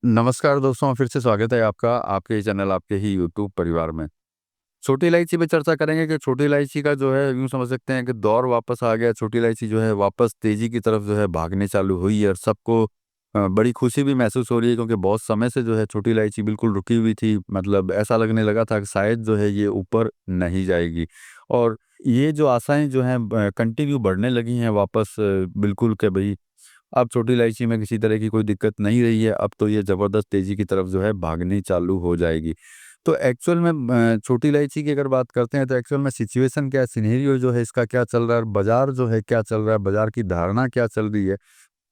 नमस्कार दोस्तों, फिर से स्वागत है आपका आपके ही चैनल, आपके ही यूट्यूब परिवार में। छोटी इलायची पे चर्चा करेंगे कि छोटी इलायची का जो है यूँ समझ सकते हैं कि दौर वापस आ गया। छोटी इलायची जो है वापस तेज़ी की तरफ जो है भागने चालू हुई है और सबको बड़ी खुशी भी महसूस हो रही है क्योंकि बहुत समय से जो है छोटी इलायची बिल्कुल रुकी हुई थी। मतलब ऐसा लगने लगा था कि शायद जो है ये ऊपर नहीं जाएगी और ये जो आशाएँ जो हैं कंटिन्यू बढ़ने लगी हैं वापस बिल्कुल कि भई अब छोटी इलायची में किसी तरह की कोई दिक्कत नहीं रही है, अब तो ये ज़बरदस्त तेज़ी की तरफ जो है भागनी चालू हो जाएगी। तो एक्चुअल में छोटी इलायची की अगर बात करते हैं तो एक्चुअल में सिचुएशन क्या है, सिनेरियो जो है इसका क्या चल रहा है, बाज़ार जो है क्या चल रहा है, बाज़ार की धारणा क्या चल रही है।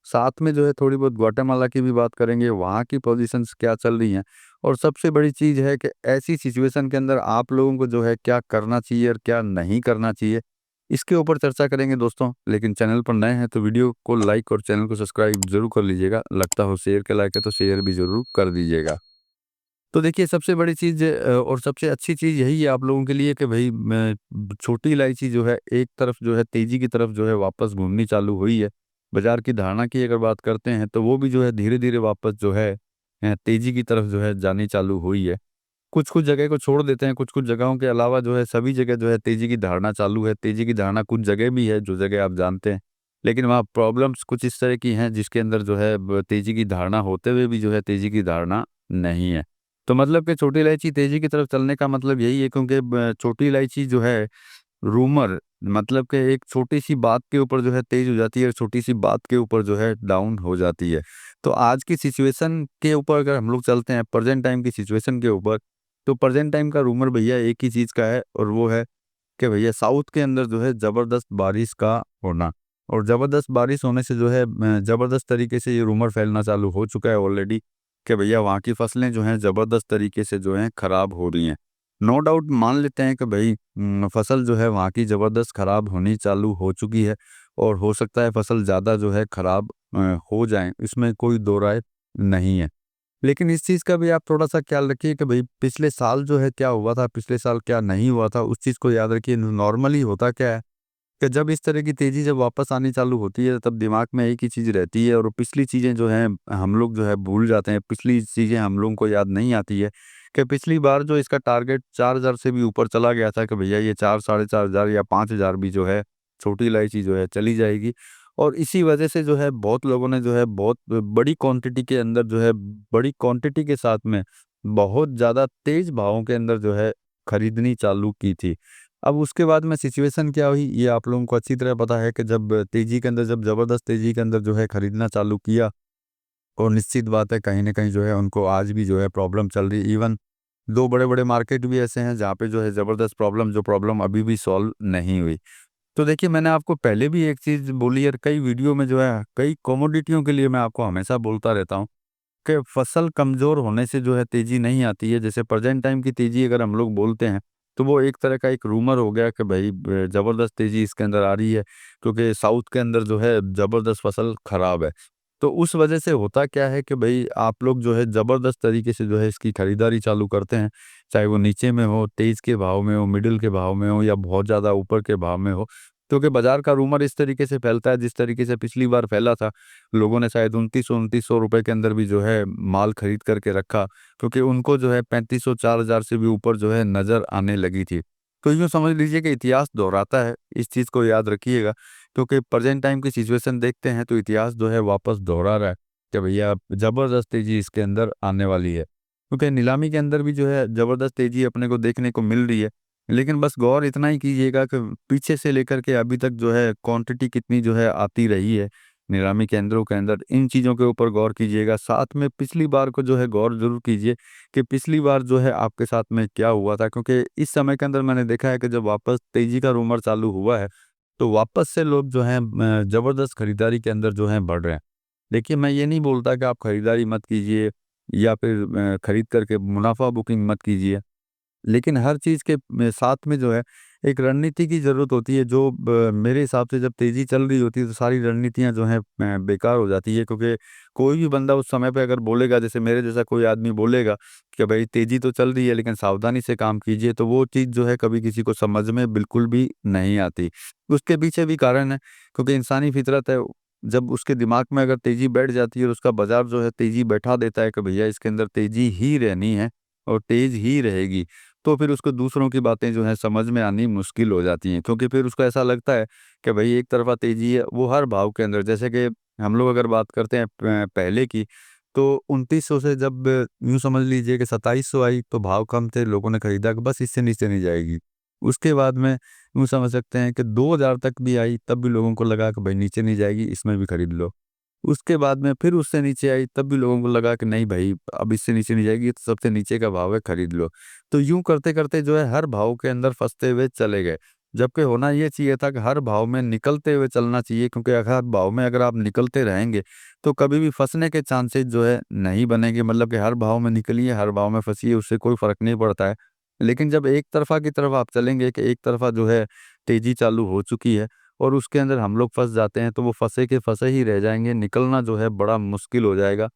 साथ में जो है थोड़ी बहुत ग्वाटेमाला की भी बात करेंगे, वहाँ की पोज़ीशंस क्या चल रही हैं और सबसे बड़ी चीज़ है कि ऐसी सिचुएशन के अंदर आप लोगों को जो है क्या करना चाहिए और क्या नहीं करना चाहिए, इसके ऊपर चर्चा करेंगे दोस्तों। लेकिन चैनल पर नए हैं तो वीडियो को लाइक और चैनल को सब्सक्राइब ज़रूर कर लीजिएगा। लगता हो शेयर के लायक है तो शेयर भी ज़रूर कर दीजिएगा। तो देखिए सबसे बड़ी चीज़ और सबसे अच्छी चीज़ यही है आप लोगों के लिए कि भई छोटी इलायची जो है एक तरफ जो है तेज़ी की तरफ जो है वापस घूमनी चालू हुई है। बाज़ार की धारणा की अगर बात करते हैं तो वो भी जो है धीरे-धीरे वापस जो है तेज़ी की तरफ जो है जानी चालू हुई है। कुछ-कुछ जगह को छोड़ देते हैं, कुछ-कुछ जगहों के अलावा जो है सभी जगह जो है तेज़ी की धारणा चालू है। तेज़ी की धारणा कुछ जगह भी है जो जगह आप जानते हैं। लेकिन वहाँ प्रॉब्लम्स कुछ इस तरह की हैं जिसके अंदर जो है तेज़ी की धारणा होते हुए भी जो है तेज़ी की धारणा नहीं है। तो मतलब कि छोटी इलायची तेज़ी की तरफ चलने का मतलब यही है क्योंकि छोटी इलायची जो है रूमर मतलब कि एक छोटी-सी बात के ऊपर जो है तेज़ हो जाती है और छोटी-सी बात के ऊपर जो है डाउन हो जाती है। तो आज की सिचुएशन के ऊपर अगर हम लोग चलते हैं प्रेज़ेंट टाइम की सिचुएशन के ऊपर, तो प्रेज़ेंट टाइम का रूमर भैया एक ही चीज़ का है और वो है कि भैया साउथ के अंदर जो है ज़बरदस्त बारिश का होना और ज़बरदस्त बारिश होने से जो है ज़बरदस्त तरीके से ये रूमर फैलना चालू हो चुका है ऑलरेडी कि भैया वहाँ की फसलें जो हैं ज़बरदस्त तरीके से जो हैं खराब हो रही हैं। नो डाउट मान लेते हैं कि भई फसल जो है वहाँ की ज़बरदस्त खराब होनी चालू हो चुकी है और हो सकता है फसल ज़्यादा जो है खराब हो जाएँ, इसमें कोई दो राय नहीं है। लेकिन इस चीज़ का भी आप थोड़ा-सा ख़्याल रखिए कि भई पिछले साल जो है क्या हुआ था, पिछले साल क्या नहीं हुआ था, उस चीज़ को याद रखिए। नॉर्मली होता क्या है कि जब इस तरह की तेज़ी जब वापस आनी चालू होती है, तब दिमाग में एक ही चीज़ रहती है और पिछली चीज़ें जो हैं, हम लोग जो है भूल जाते हैं। पिछली चीज़ें हम लोगों को याद नहीं आती है कि पिछली बार जो इसका टारगेट 4000 से भी ऊपर चला गया था कि भैया ये 4 साढ़े 4000 या 5000 भी जो है, छोटी इलायची जो है चली जाएगी। और इसी वजह से जो है बहुत लोगों ने जो है बहुत बड़ी क्वांटिटी के अंदर जो है, बड़ी क्वांटिटी के साथ में बहुत ज़्यादा तेज़ भावों के अंदर जो है खरीदनी चालू की थी। अब उसके बाद में सिचुएशन क्या हुई, ये आप लोगों को अच्छी तरह पता है कि जब तेज़ी के अंदर जब ज़बरदस्त तेज़ी के अंदर जो है खरीदना चालू किया और निश्चित बात है कहीं न कहीं जो है उनको आज भी जो है प्रॉब्लम चल रही है। इवन 2 बड़े-बड़े मार्केट भी ऐसे हैं जहाँ पे जो है ज़बरदस्त प्रॉब्लम जो प्रॉब्लम अभी भी सॉल्व नहीं हुई। तो देखिए मैंने आपको पहले भी एक चीज़ बोली और कई वीडियो में जो है कई कमोडिटियों के लिए मैं आपको हमेशा बोलता रहता हूँ कि फसल कमज़ोर होने से जो है तेज़ी नहीं आती है। जैसे प्रेज़ेंट टाइम की तेज़ी अगर हम लोग बोलते हैं, तो वो एक तरह का एक रूमर हो गया कि भई ज़बरदस्त तेज़ी इसके अंदर आ रही है, क्योंकि साउथ के अंदर जो है ज़बरदस्त फसल खराब है। तो उस वजह से होता क्या है कि भई आप लोग जो है ज़बरदस्त तरीके से जो है इसकी खरीदारी चालू करते हैं, चाहे वो नीचे में हो, तेज़ के भाव में हो, मिडल के भाव में हो या बहुत ज़्यादा ऊपर के भाव में हो। क्योंकि बाज़ार का रूमर इस तरीके से फैलता है जिस तरीके से पिछली बार फैला था। लोगों ने शायद 2900-2900 रुपए के अंदर भी जो है माल खरीद करके रखा, क्योंकि उनको जो है 3500-4000 से भी ऊपर जो है नज़र आने लगी थी। तो यूँ समझ लीजिए कि इतिहास दोहराता है, इस चीज़ को याद रखिएगा, क्योंकि प्रेज़ेंट टाइम की सिचुएशन देखते हैं तो इतिहास जो है वापस दोहरा रहा है कि भैया ज़बरदस्त तेज़ी इसके अंदर आने वाली है। क्योंकि नीलामी के अंदर भी जो है ज़बरदस्त तेज़ी अपने को देखने को मिल रही है। लेकिन बस गौर इतना ही कीजिएगा कि पीछे से लेकर के अभी तक जो है क्वांटिटी कितनी जो है आती रही है। नीलामी केंद्रों के अंदर इन चीज़ों के ऊपर गौर कीजिएगा। साथ में पिछली बार को जो है गौर ज़रूर कीजिए कि पिछली बार जो है आपके साथ में क्या हुआ था, क्योंकि इस समय के अंदर मैंने देखा है कि जब वापस तेज़ी का रूमर चालू हुआ है, तो वापस से लोग जो हैं ज़बरदस्त खरीदारी के अंदर जो हैं बढ़ रहे हैं। देखिए, मैं ये नहीं बोलता कि आप खरीदारी मत कीजिए या फिर खरीद करके मुनाफ़ा बुकिंग मत कीजिए। लेकिन हर चीज़ के साथ में जो है एक रणनीति की ज़रूरत होती है, जो मेरे हिसाब से जब तेज़ी चल रही होती है तो सारी रणनीतियाँ जो हैं बेकार हो जाती है, क्योंकि कोई भी बंदा उस समय पे अगर बोलेगा, जैसे मेरे जैसा कोई आदमी बोलेगा कि भाई तेज़ी तो चल रही है लेकिन सावधानी से काम कीजिए, तो वो चीज़ जो है कभी किसी को समझ में बिल्कुल भी नहीं आती। उसके पीछे भी कारण है, क्योंकि इंसानी फितरत है, जब उसके दिमाग में अगर तेज़ी बैठ जाती है और उसका बाज़ार जो है तेज़ी बैठा देता है कि भैया इसके अंदर तेज़ी ही रहनी है और तेज़ ही रहेगी, तो फिर उसको दूसरों की बातें जो हैं समझ में आनी मुश्किल हो जाती हैं। क्योंकि फिर उसको ऐसा लगता है कि भई एक तरफ़ा तेज़ी है, वो हर भाव के अंदर जैसे कि हम लोग अगर बात करते हैं पहले की, तो 2900 से जब यूँ समझ लीजिए कि 2700 आई तो भाव कम थे, लोगों ने खरीदा कि बस इससे नीचे नहीं जाएगी। उसके बाद में यूँ समझ सकते हैं कि 2000 तक भी आई तब भी लोगों को लगा कि भाई नीचे नहीं जाएगी, इसमें भी खरीद लो। उसके बाद में फिर उससे नीचे आई तब भी लोगों को लगा कि नहीं भाई अब इससे नीचे नहीं जाएगी, ये तो सबसे नीचे का भाव है, खरीद लो। तो यूँ करते-करते जो है हर भाव के अंदर फँसते हुए चले गए। जबकि होना ये चाहिए था कि हर भाव में निकलते हुए चलना चाहिए, क्योंकि हर भाव में अगर आप निकलते रहेंगे तो कभी भी फँसने के चांसेस जो है नहीं बनेंगे। मतलब कि हर भाव में निकलिए, हर भाव में फँसिए, उससे कोई फ़र्क नहीं पड़ता है। लेकिन जब एक तरफ़ा की तरफ आप चलेंगे कि एक तरफ़ा जो है तेज़ी चालू हो चुकी है और उसके अंदर हम लोग फँस जाते हैं, तो वो फँसे के फँसे ही रह जाएँगे, निकलना जो है बड़ा मुश्किल हो जाएगा।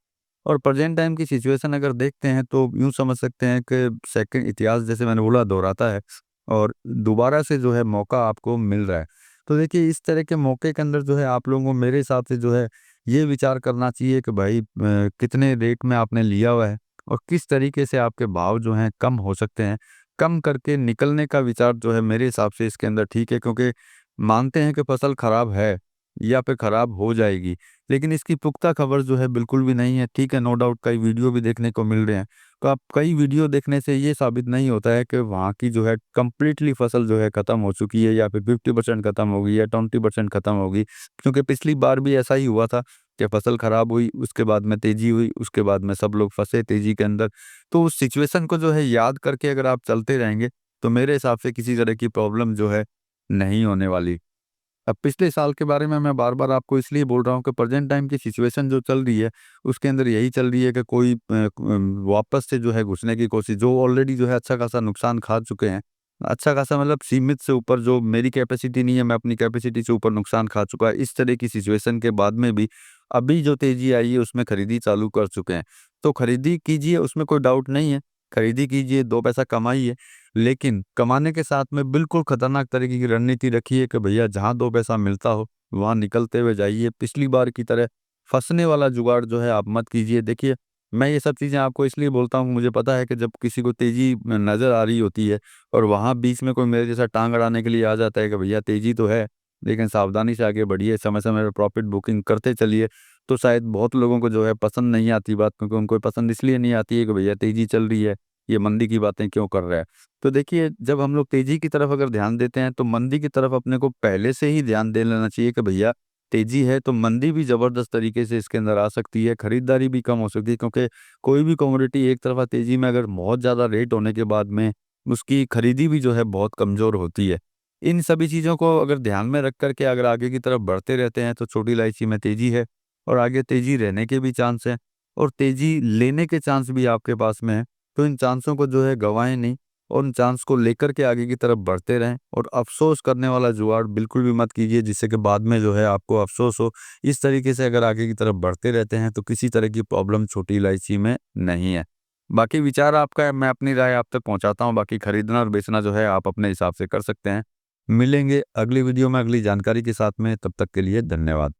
और प्रेज़ेंट टाइम की सिचुएशन अगर देखते हैं तो यूँ समझ सकते हैं कि सेकंड इतिहास जैसे मैंने बोला दोहराता है और दोबारा से जो है मौका आपको मिल रहा है। तो देखिए इस तरह के मौके के अंदर जो है आप लोगों को मेरे हिसाब से जो है ये विचार करना चाहिए कि भाई कितने रेट में आपने लिया हुआ है और किस तरीके से आपके भाव जो हैं कम हो सकते हैं। कम करके निकलने का विचार जो है मेरे हिसाब से इसके अंदर ठीक है, क्योंकि मानते हैं कि फसल खराब है या फिर खराब हो जाएगी, लेकिन इसकी पुख्ता खबर जो है बिल्कुल भी नहीं है। ठीक है, नो डाउट कई वीडियो भी देखने को मिल रहे हैं। तो आप कई वीडियो देखने से ये साबित नहीं होता है कि वहाँ की जो है कंप्लीटली फसल जो है खत्म हो चुकी है या फिर 50% खत्म हो गई या 20% खत्म हो गई। क्योंकि पिछली बार भी ऐसा ही हुआ था कि फसल खराब हुई, उसके बाद में तेज़ी हुई, उसके बाद में सब लोग फँसे तेज़ी के अंदर। तो उस सिचुएशन को जो है याद करके अगर आप चलते रहेंगे, तो मेरे हिसाब से किसी तरह की प्रॉब्लम जो है नहीं होने वाली। अब पिछले साल के बारे में मैं बार-बार आपको इसलिए बोल रहा हूँ कि प्रेज़ेंट टाइम की सिचुएशन जो चल रही है, उसके अंदर यही चल रही है कि कोई वापस से जो है घुसने की कोशिश, जो ऑलरेडी जो है अच्छा खासा नुकसान खा चुके हैं। अच्छा खासा मतलब सीमित से ऊपर, जो मेरी कैपेसिटी नहीं है, मैं अपनी कैपेसिटी से ऊपर नुकसान खा चुका है। इस तरह की सिचुएशन के बाद में भी अभी जो तेज़ी आई है, उसमें खरीदी चालू कर चुके हैं। तो खरीदी कीजिए, उसमें कोई डाउट नहीं है। खरीदी कीजिए, 2 पैसा कमाइए। लेकिन कमाने के साथ में बिल्कुल खतरनाक तरीके की रणनीति रखिए कि भैया जहाँ 2 पैसा मिलता हो, वहाँ निकलते हुए जाइए। पिछली बार की तरह फँसने वाला जुगाड़ जो है आप मत कीजिए। देखिए, मैं ये सब चीज़ें आपको इसलिए बोलता हूँ, मुझे पता है कि जब किसी को तेज़ी नज़र आ रही होती है और वहाँ बीच में कोई मेरे जैसा टाँग अड़ाने के लिए आ जाता है कि भैया तेज़ी तो है, लेकिन सावधानी से आगे बढ़िए, समय-समय पे प्रॉफ़िट बुकिंग करते चलिए, तो शायद बहुत लोगों को जो है पसंद नहीं आती बात, क्योंकि उनको पसंद इसलिए नहीं आती है कि भैया तेज़ी चल रही है, ये मंदी की बातें क्यों कर रहा है। तो देखिए, जब हम लोग तेज़ी की तरफ अगर ध्यान देते हैं, तो मंदी की तरफ अपने को पहले से ही ध्यान दे लेना चाहिए कि भैया तेज़ी है, तो मंदी भी ज़बरदस्त तरीके से इसके अंदर आ सकती है, खरीदारी भी कम हो सकती है, क्योंकि कोई भी कमोडिटी एक तरफ़ा तेज़ी में अगर बहुत ज़्यादा रेट होने के बाद में उसकी खरीदी भी जो है बहुत कमज़ोर होती है। इन सभी चीज़ों को अगर ध्यान में रख कर के अगर आगे की तरफ बढ़ते रहते हैं, तो छोटी इलायची में तेज़ी है और आगे तेज़ी रहने के भी चांस हैं और तेज़ी लेने के चांस भी आपके पास में हैं। तो इन चांसों को जो है गँवाएँ नहीं और उन चांस को लेकर के आगे की तरफ बढ़ते रहें और अफ़सोस करने वाला जुगाड़ बिल्कुल भी मत कीजिए, जिससे कि बाद में जो है आपको अफ़सोस हो। इस तरीके से अगर आगे की तरफ बढ़ते रहते हैं, तो किसी तरह की प्रॉब्लम छोटी इलायची में नहीं है। बाकी विचार आपका है, मैं अपनी राय आप तक पहुँचाता हूँ, बाकी खरीदना और बेचना जो है आप अपने हिसाब से कर सकते हैं। मिलेंगे अगली वीडियो में अगली जानकारी के साथ में, तब तक के लिए धन्यवाद।